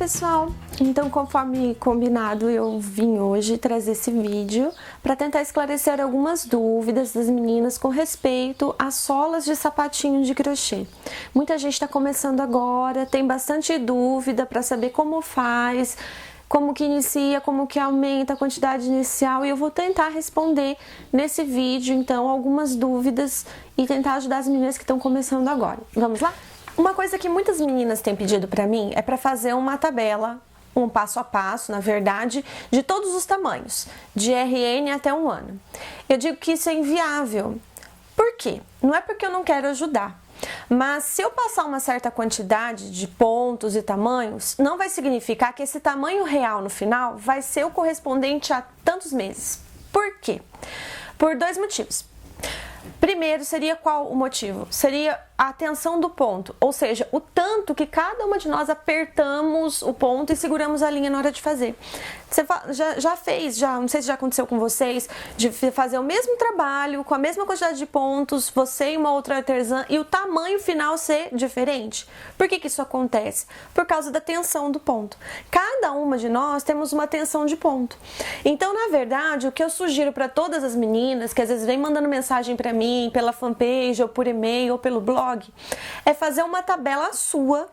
pessoal! Então, conforme combinado, eu vim hoje trazer esse vídeo para tentar esclarecer algumas dúvidas das meninas com respeito às solas de sapatinho de crochê. Muita gente está começando agora, tem bastante dúvida para saber como faz, como que inicia, como que aumenta a quantidade inicial, e eu vou tentar responder nesse vídeo, então, algumas dúvidas e tentar ajudar as meninas que estão começando agora. Vamos lá? Uma coisa que muitas meninas têm pedido para mim é para fazer uma tabela, um passo a passo, na verdade, de todos os tamanhos, de RN até 1 ano. Eu digo que isso é inviável. Por quê? Não é porque eu não quero ajudar, mas se eu passar uma certa quantidade de pontos e tamanhos, não vai significar que esse tamanho real no final vai ser o correspondente a tantos meses. Por quê? Por 2 motivos. Primeiro, seria qual o motivo? Seria a tensão do ponto, ou seja, o tanto que cada uma de nós apertamos o ponto e seguramos a linha na hora de fazer. Você já fez, não sei se já aconteceu com vocês, de fazer o mesmo trabalho, com a mesma quantidade de pontos, você e uma outra artesã, e o tamanho final ser diferente? Por que isso acontece? Por causa da tensão do ponto. Cada uma de nós temos uma tensão de ponto. Então, na verdade, o que eu sugiro para todas as meninas, que às vezes vem mandando mensagem para mim, pela fanpage, ou por e-mail, ou pelo blog, é fazer uma tabela sua,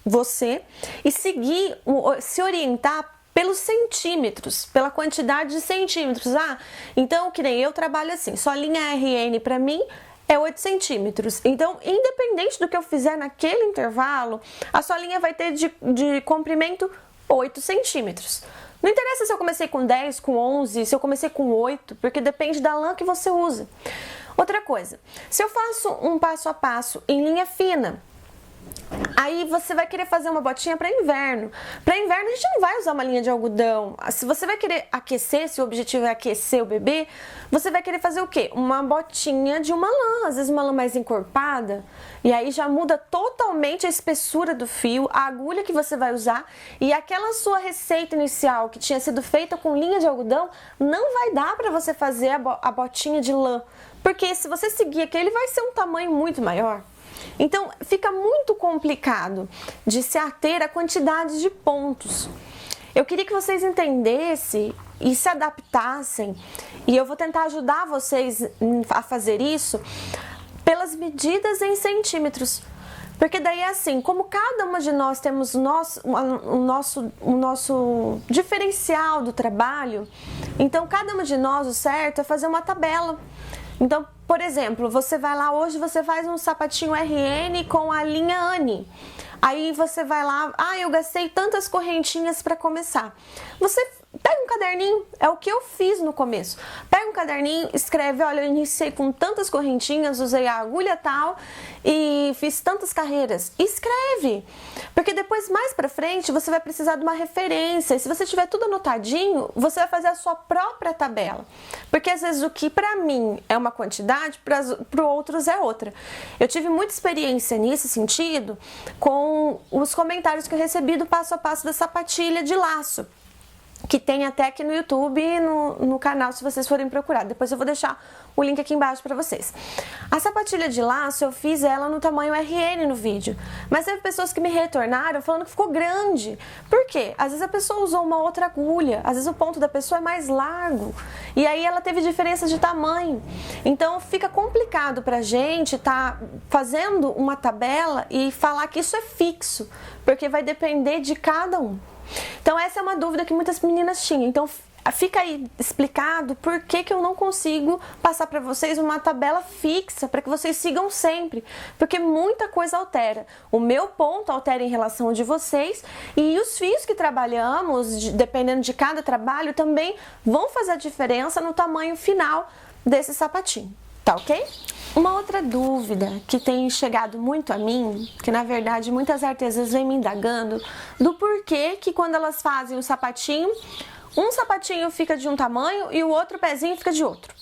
você, e seguir, se orientar pelos centímetros, pela quantidade de centímetros. Então, que nem eu trabalho assim, só a linha RN para mim é 8 centímetros. Então, independente do que eu fizer naquele intervalo, a sua linha vai ter de comprimento 8 centímetros. Não interessa se eu comecei com 10, com 11, se eu comecei com 8, porque depende da lã que você usa. Outra coisa, se eu faço um passo a passo em linha fina, aí você vai querer fazer uma botinha para inverno. Para inverno a gente não vai usar uma linha de algodão. Se você vai querer aquecer, se o objetivo é aquecer o bebê, você vai querer fazer o quê? Uma botinha de uma lã, às vezes uma lã mais encorpada, e aí já muda totalmente a espessura do fio, a agulha que você vai usar, e aquela sua receita inicial que tinha sido feita com linha de algodão, não vai dar para você fazer a botinha de lã, porque se você seguir aquele vai ser um tamanho muito maior. Então, fica muito complicado de se ater à quantidade de pontos. Eu queria que vocês entendessem e se adaptassem, e eu vou tentar ajudar vocês a fazer isso pelas medidas em centímetros. Porque daí é assim, como cada uma de nós temos o nosso diferencial do trabalho, então cada uma de nós, o certo é fazer uma tabela. Então, por exemplo, você vai lá, hoje você faz um sapatinho RN com a linha Anne. Aí você vai lá, eu gastei tantas correntinhas para começar. Você pega um caderninho, é o que eu fiz no começo. Pega um caderninho, escreve, olha, eu iniciei com tantas correntinhas, usei a agulha tal e fiz tantas carreiras. Escreve, porque depois, mais pra frente, você vai precisar de uma referência. E se você tiver tudo anotadinho, você vai fazer a sua própria tabela. Porque às vezes o que pra mim é uma quantidade, para outros é outra. Eu tive muita experiência nesse sentido com os comentários que eu recebi do passo a passo da sapatilha de laço, que tem até aqui no YouTube e no canal, se vocês forem procurar. Depois eu vou deixar o link aqui embaixo para vocês. A sapatilha de laço, eu fiz ela no tamanho RN no vídeo, mas teve pessoas que me retornaram falando que ficou grande. Por quê? Às vezes a pessoa usou uma outra agulha, às vezes o ponto da pessoa é mais largo, e aí ela teve diferença de tamanho. Então fica complicado pra gente tá fazendo uma tabela e falar que isso é fixo, porque vai depender de cada um. Então essa é uma dúvida que muitas meninas tinham. Então fica aí explicado por que eu não consigo passar para vocês uma tabela fixa para que vocês sigam sempre, porque muita coisa altera. O meu ponto altera em relação ao de vocês, e os fios que trabalhamos, dependendo de cada trabalho, também vão fazer a diferença no tamanho final desse sapatinho. Tá ok? Uma outra dúvida que tem chegado muito a mim, que na verdade muitas artesãs vêm me indagando, do porquê que quando elas fazem o sapatinho, um sapatinho fica de um tamanho e o outro pezinho fica de outro.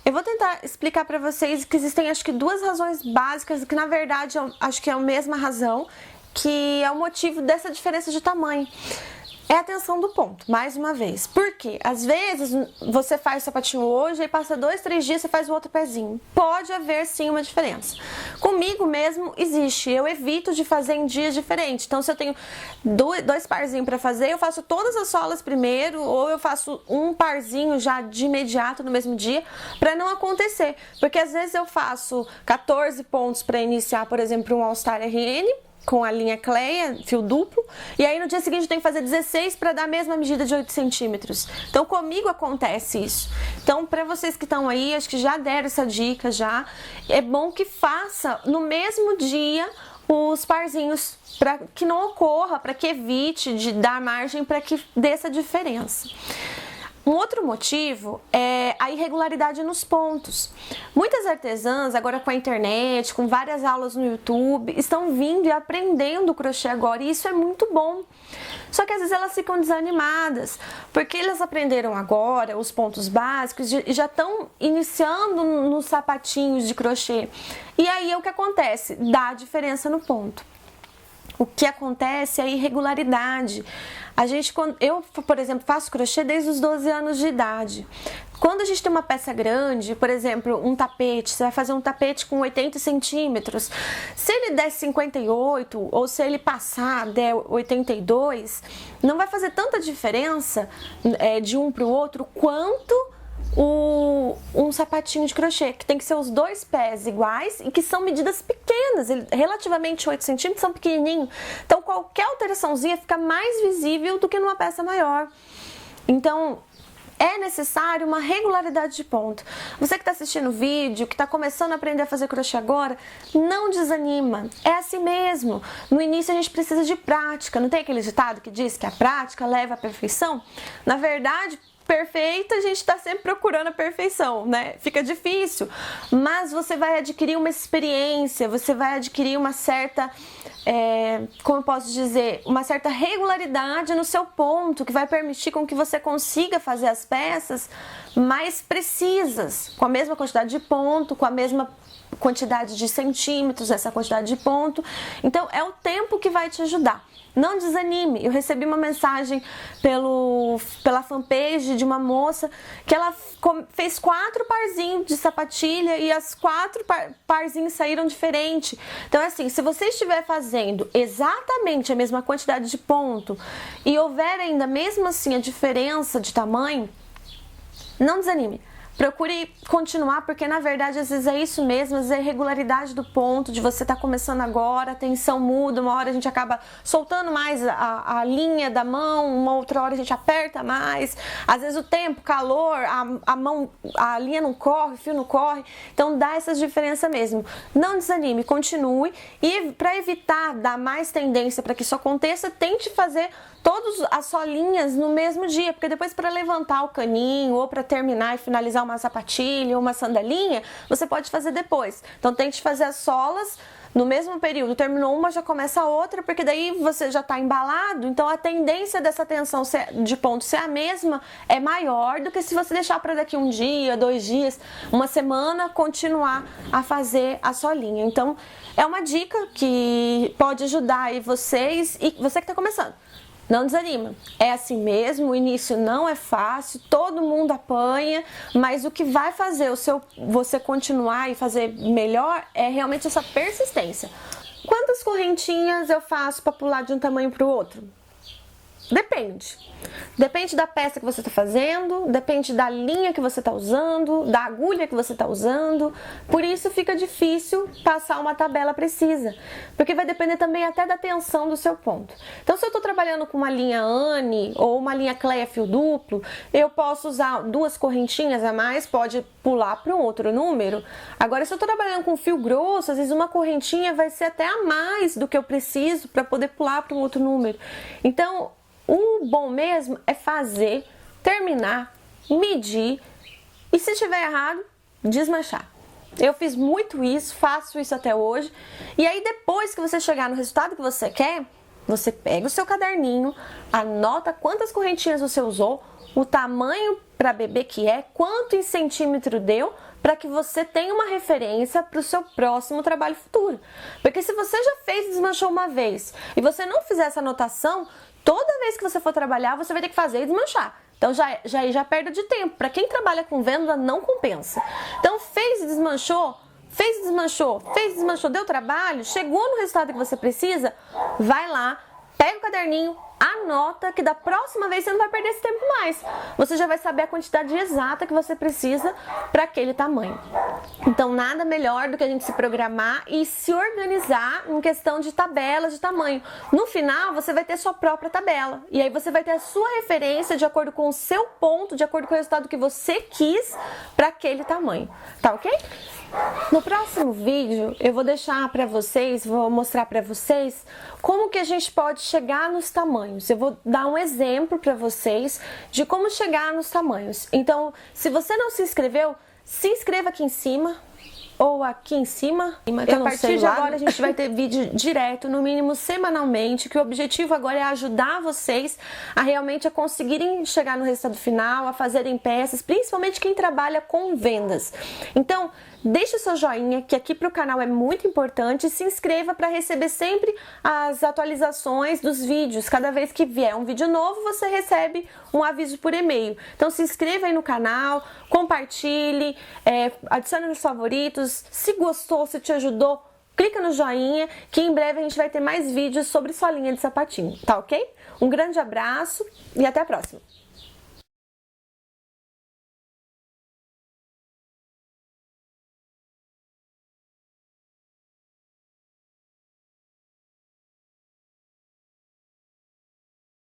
Eu vou tentar explicar para vocês que existem acho que 2 razões básicas, que na verdade eu acho que é a mesma razão, que é o motivo dessa diferença de tamanho. é a tensão do ponto, mais uma vez. Porque às vezes você faz o sapatinho hoje e passa 2, 3 dias você faz o outro pezinho. Pode haver sim uma diferença. Comigo mesmo existe, eu evito de fazer em dias diferentes. Então se eu tenho dois parzinhos para fazer, eu faço todas as solas primeiro, ou eu faço um parzinho já de imediato no mesmo dia, para não acontecer. Porque às vezes eu faço 14 pontos para iniciar, por exemplo, um All Star RN, com a linha Cleia, fio duplo, e aí no dia seguinte eu tenho que fazer 16 para dar a mesma medida de 8 centímetros. Então comigo acontece isso. Então para vocês que estão aí, acho que já deram essa dica já, é bom que faça no mesmo dia os parzinhos, para que não ocorra, para que evite de dar margem para que dê essa diferença. Um outro motivo é a irregularidade nos pontos. Muitas artesãs, agora com a internet, com várias aulas no YouTube, estão vindo e aprendendo crochê agora, e isso é muito bom. Só que às vezes elas ficam desanimadas, porque elas aprenderam agora os pontos básicos e já estão iniciando nos sapatinhos de crochê. E aí o que acontece? Dá diferença no ponto. O que acontece é a irregularidade. Eu, por exemplo, faço crochê desde os 12 anos de idade. Quando a gente tem uma peça grande, por exemplo, um tapete, você vai fazer um tapete com 80 centímetros. Se ele der 58 ou se ele passar, der 82, não vai fazer tanta diferença de um para o outro quanto um sapatinho de crochê, que tem que ser os dois pés iguais e que são medidas pequenas, relativamente 8 centímetros são pequenininhos. Então qualquer alteraçãozinha fica mais visível do que numa peça maior. Então é necessário uma regularidade de ponto. Você que está assistindo o vídeo, que está começando a aprender a fazer crochê agora, não desanima. É assim mesmo. No início a gente precisa de prática. Não tem aquele ditado que diz que a prática leva à perfeição? Na verdade, perfeita, a gente está sempre procurando a perfeição, né? Fica difícil, mas você vai adquirir uma experiência, você vai adquirir uma certa, como eu posso dizer, uma certa regularidade no seu ponto, que vai permitir com que você consiga fazer as peças mais precisas, com a mesma quantidade de ponto, com a mesma quantidade de centímetros, essa quantidade de ponto. Então é o tempo que vai te ajudar. Não desanime. Eu recebi uma mensagem pela fanpage de uma moça que ela fez 4 parzinhos de sapatilha e as 4 parzinhos saíram diferente. Então é assim, se você estiver fazendo exatamente a mesma quantidade de ponto e houver ainda mesmo assim a diferença de tamanho, não desanime. Procure continuar, porque na verdade às vezes é isso mesmo, às vezes é a irregularidade do ponto, de você estar começando agora, a tensão muda, uma hora a gente acaba soltando mais a linha da mão, uma outra hora a gente aperta mais, às vezes o tempo, calor, a linha não corre, o fio não corre, então dá essas diferenças mesmo. Não desanime, continue, e para evitar dar mais tendência para que isso aconteça, tente fazer todas as solinhas no mesmo dia, porque depois para levantar o caninho ou para terminar e finalizar uma sapatilha ou uma sandalinha, você pode fazer depois. Então tente fazer as solas no mesmo período, terminou uma, já começa a outra, porque daí você já está embalado, então a tendência dessa tensão de ponto ser a mesma é maior do que se você deixar para daqui um dia, 2 dias, uma semana, continuar a fazer a solinha. Então é uma dica que pode ajudar aí vocês e você que está começando. Não desanima, é assim mesmo, o início não é fácil, todo mundo apanha, mas o que vai fazer você continuar e fazer melhor é realmente essa persistência. Quantas correntinhas eu faço para pular de um tamanho para o outro? Depende. Depende da peça que você está fazendo, depende da linha que você está usando, da agulha que você está usando. Por isso fica difícil passar uma tabela precisa, porque vai depender também até da tensão do seu ponto. Então, se eu estou trabalhando com uma linha Anne ou uma linha Cleia fio duplo, eu posso usar 2 correntinhas a mais, pode pular para um outro número. Agora, se eu estou trabalhando com fio grosso, às vezes uma correntinha vai ser até a mais do que eu preciso para poder pular para um outro número. Então, o bom mesmo é fazer, terminar, medir e, se estiver errado, desmanchar. Eu fiz muito isso, faço isso até hoje. E aí depois que você chegar no resultado que você quer, você pega o seu caderninho, anota quantas correntinhas você usou, o tamanho para bebê que é, quanto em centímetro deu, para que você tenha uma referência para o seu próximo trabalho futuro. Porque se você já fez e desmanchou uma vez e você não fizer essa anotação, Toda vez que você for trabalhar, você vai ter que fazer e desmanchar. Então já perda de tempo. Para quem trabalha com venda, não compensa. Então fez e desmanchou, fez e desmanchou, fez e desmanchou, deu trabalho, chegou no resultado que você precisa, vai lá, pega o caderninho, anota, que da próxima vez você não vai perder esse tempo mais. Você já vai saber a quantidade exata que você precisa para aquele tamanho. Então nada melhor do que a gente se programar e se organizar em questão de tabelas de tamanho. No final você vai ter sua própria tabela e aí você vai ter a sua referência de acordo com o seu ponto, de acordo com o resultado que você quis para aquele tamanho. Tá ok? No próximo vídeo eu vou deixar para vocês, vou mostrar para vocês como que a gente pode chegar nos tamanhos. Eu vou dar um exemplo para vocês de como chegar nos tamanhos. Então, se você não se inscreveu, se inscreva aqui em cima ou aqui em cima. A partir de agora a gente vai ter vídeo direto, no mínimo semanalmente, que o objetivo agora é ajudar vocês a realmente conseguirem chegar no resultado final, a fazerem peças, principalmente quem trabalha com vendas. Então, deixe o seu joinha, que aqui para o canal é muito importante, e se inscreva para receber sempre as atualizações dos vídeos. Cada vez que vier um vídeo novo, você recebe um aviso por e-mail. Então se inscreva aí no canal, compartilhe, adicione nos favoritos. Se gostou, se te ajudou, clica no joinha, que em breve a gente vai ter mais vídeos sobre sua linha de sapatinho, tá ok? Um grande abraço e até a próxima!